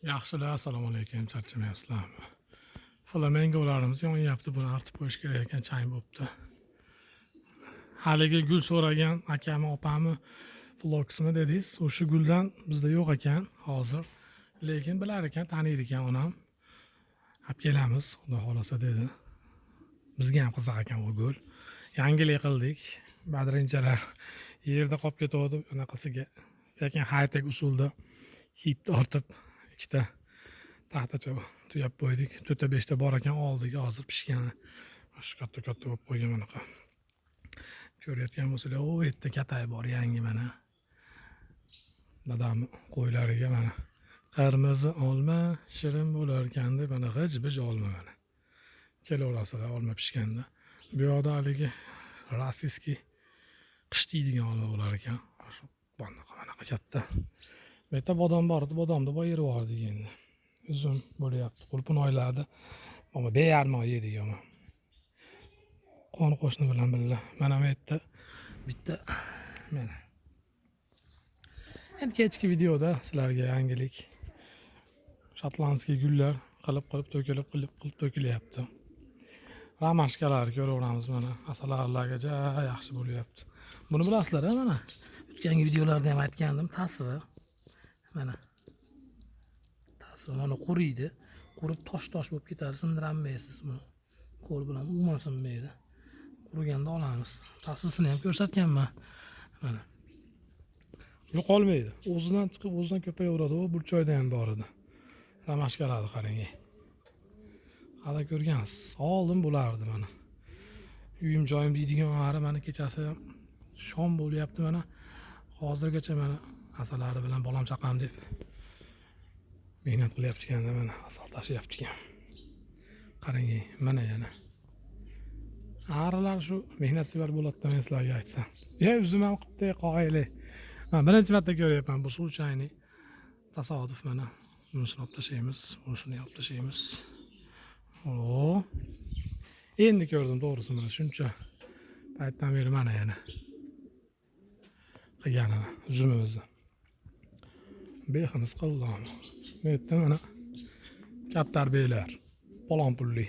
Yaxshilar, assalomu alaykum, charchamayapsizlarmi? Flamengolarimiz yonyapti, buni artib qo'yish kerak ekan, chang bo'pti. Haligi gul so'ragan akami, opami vlogsmi dedingiz, o'sha guldan bizda yo'q ekan hozir. Lekin bilar ekan, tanir ekan onam. Olib kelamiz, xudo xolasa dedi. Bizga ham qiziq ekan bu gul. Yangilik qildik. Badrinchalar yerda qolib ketadi, unaqasiga sekin high-tech usulda hip tortib ikkita taxtacha tuyab qo'ydik. 4-5 ta bor ekan, oldik, hozir pishgani. Shu katta-katta bo'lib qo'ygan bunaqa. Ko'rayotgan bo'lsanglar, o yerda katay bor yangi mana. Dadam qo'ylariga mana qirmizi olma shirin bo'lar ekan deb mana g'ij-bij olma mana. Kelaverasizlar olma pishganda. Bu yoqda haligi rossiyskiy qish deydigan olma bo'lar ekan. Shu bunaqa katta. Bu yerda bodom bor edi, bodomni boy yeri bor endi. Uzum bo'lyapti. Qulpin oylardi. Ammo beyarmoq yedik ama. Qon qo'shni bilan birga. Mana bu yerda bitta mana. Endi kechki videoda sizlarga yangilik. Shotlandskiy gullar qilib to'kilyapti. Ramashkalar ko'raveramiz mana. Asalariga yaxshi bo'lyapti. Buni bilasizlar-a mana. O'tgan videolarda ham aytgandim, tasvi. Mana. Tasvi mana quriydi. Qurib tosh-tosh bo'lib ketadi, sindirammaysiz buni. Qo'l bilan umuman sinmaydi. Qurganda olamiz. Tasvisini ham ko'rsatganman. Mana. Yo'qolmaydi. O'zidan chiqib, o'zidan ko'payaveradi. O burchoyda ham bor edi. Ramashkalarni qarang. Hada ko'rgansiz. Oldin bo'lardi mana. Uyim joyim deydigan ari mana kechasi shom bo'lyapti mana. Hozirgacha mana asalari bilan bolam chaqam deb mehnat qilyapti ekanda mana asal tashyapti ekan. Qarang, mana yana. Arilar shu mehnatsevar bo'ladi men sizlarga aytsam. O'zim ham qilib qo'yaylik. Men birinchi marta ko'ryapman bu случайный tasodif mana. Bunisini olib tashlaymiz, bunisini olib tashlaymiz. O. Endi ko'rdim to'g'risi mana shuncha paytdan beri mana yana. Qilganini uzumimizni. Beximiz qildim. Bu yerda mana kaptar beylar, palon pulli.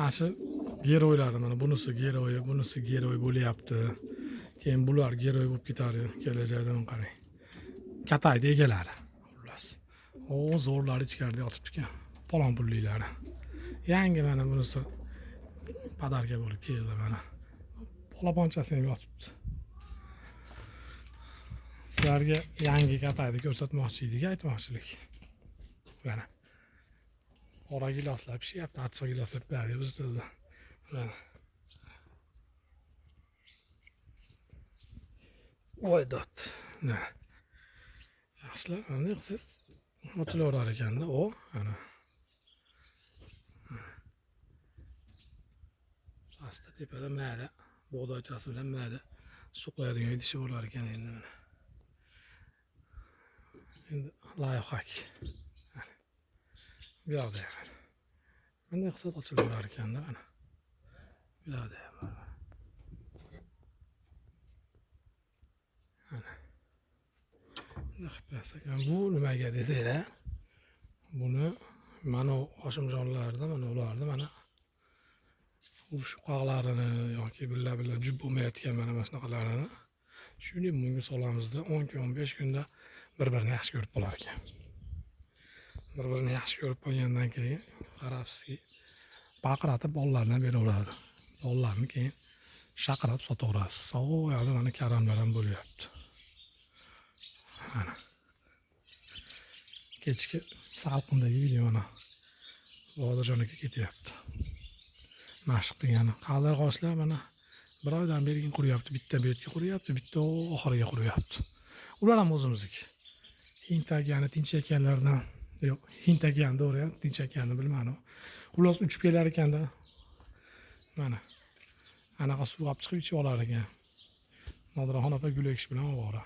Aşı geroylar mana bunisi geroy bo'lyapti. Keyin bular geroy bo'lib ketadi kelajakdan qarang. Kataydi egalari. Xullas. O zo'rlari ichkarida yotibdi ekan. Palon pullilari. Yangi mana bunisi padarka bo'lib keldi mana. Polaponchasi ham yotibdi. Sizlarga yangi kataydi ko'rsatmoqchi edik, aytmoqchilik. Mana. Qora giloslar pishyapti, achchiq giloslar bari buzitildi. Mana. Voy dot. Mana. Yaxshilar, qanday qilsiz? Otilaverar ekanda, o, ana. Pastda tepada mayda bug'doychasi bilan mayda suv qo'yadigan idishi bo'lar ekan endi mana. Endi loyihak. Bu yoqda ham. Bunday qilsa ochilaverar ekanda mana. Bu yoqda ham bor. Ana. Bu nimaga desanglar, buni mana Hoshimjonlarda mana ularda mana urush qoqlarini yoki billa jub bo'lmayotgan mana shunaqalarini shunday bunga solamizda 10 kun 15 kunda bir-birini yaxshi ko'rib qolar ekan. Bir-birini yaxshi ko'rib qolgandan keyin qarabsizki baqiratib bolalardan beraveradi. Bolalarni keyin shaqiratib sotaverasiz. O yoqda mana karamlar ham bo'lyapti. Mana. Kechki salqindagi videoni Bodirjon aka ketyapti. Mashq qilgani. Qaldir qoshlar mana bir oydan beri quryapti. Bitta bu yerga quryapti, bitta oxiriga quryapti. Ular ham o'zimizniki. Hintagani tinchayganlardan, yo'q, hintagani to'g'ri, tinchayganini bilmadim. Xullas uchib kelar ekanda. Mana. Anaqa suv olib chiqib ichib olar ekan. Nodiraxon opa gul ekish bilan ovora.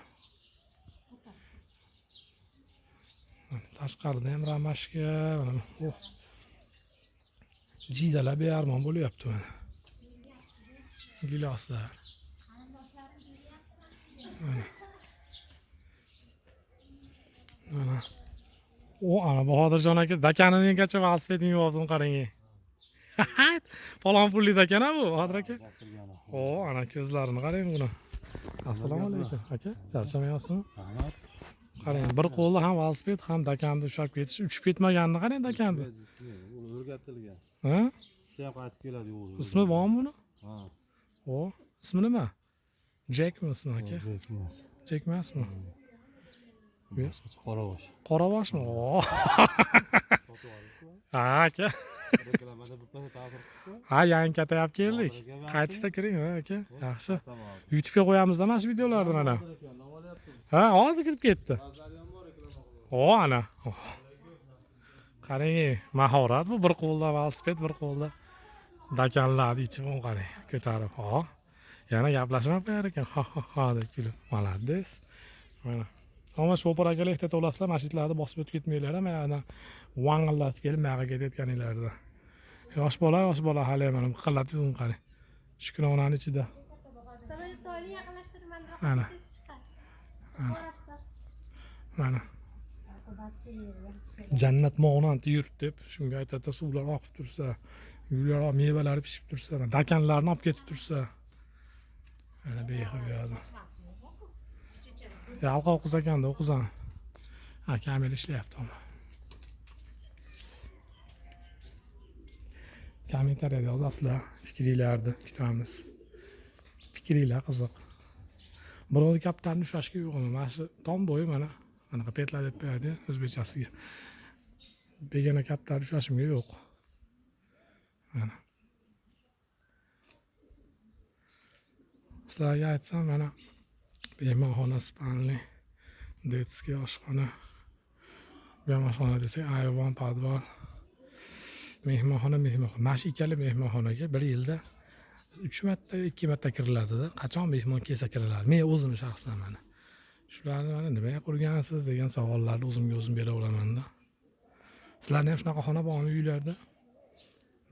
Tashqarida ham ramashka, mana. Jidalar bearmon bo'lyapti mana. Giloslar. O ana Bahodirjon aka dakanigacha velosipedini yuvotdim qarang. Falon pulli dakana bu Bahodir aka. Bostirgani. O ana ko'zlarini qarang buni. Assalomu alaykum aka. Charchamayapsizmi? Rahmat. Qarang, bir qo'lda ham velosiped, ham dakanni ushlab ketish, uchib ketmaganini qarang dakanni. U o'rgatilgan. Ha? Usta ham qaytib keladi yo'q. Ismi bormi buni? Ha. O, ismi nima? Jackmi ismi aka? Emas. Jack emasmi? Boshqacha qoravosh. Qoravoshmi? O. Sotib olibsiz. Ha aka. Reklamada bir pasa ta'sir qildi. Ha, yangi katayab keldik. Qaytishda kiring ha aka. Yaxshi. Tamam. YouTube'ga qo'yamiz mana shu videolarni mana. Ha, hozir kirib ketdi. O ana. Qarang, mahorat bu, bir qo'lda velosiped, bir qo'lda dakanlarni ichib qarang, ko'tarib. Ha. Yana gaplashib qo'yar ekan. Ha ha ha deb kulib. Malades. Mana. Ammo shopar akalar ehtiyot olasizlar, masjidlarni bosib o'tib ketmanglar, mana vangillatib kelib mayaga ketayotganinglarda. Yosh bola hali mana qillatib qarang. Shukronani ichida. Ana. Mana. Jannat monand yurt deb shunga aytadi, suvlar oqib tursa, gullar, mevalar pishib tursa, dakanlarni olib ketib tursa. Mana behiyoda. Yalqov o'qiz ekanda o'qizam. Ha, kamera ishlayapti ama. Kommentariyada yozasizlar, fikringlarni kutamiz. Fikringlar qiziq. Birovni kapitalni ushlashga yo'qmi? Mana shu tom bo'yi mana petlar deb beradi o'zbekchasiga. Begona kapital ushlashimga yo'q. Mana. Sizlarga aytsam mana mehmonxona spanli, detskiy oshxona, mehmonxona desak ayvon, podval, mehmonxona. Mana shu ikkala mehmonxonaga bir yilda 3 marta, 2 marta kiriladi-da. Qachon mehmon kelsa kiriladi. Men o'zim shaxsan mana shularni mana nimaga qurgansiz degan savollarni o'zimga o'zim bera olaman-da. Sizlarning ham shunaqa xona bormi uylarda?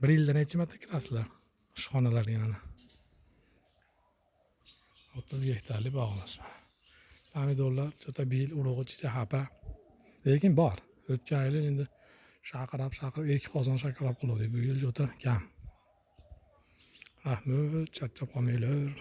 Bir yilda necha marta kirasizlar shu xonalarga mana? 30 gektarli bog'imiz. Pomidorlar juda bil urug'i hapa. Lekin bor. O'tgan yil endi chaqirib 2 qozon shokolad qildik. Bu yil juda kam. Rahmat, charchab qolmanglar.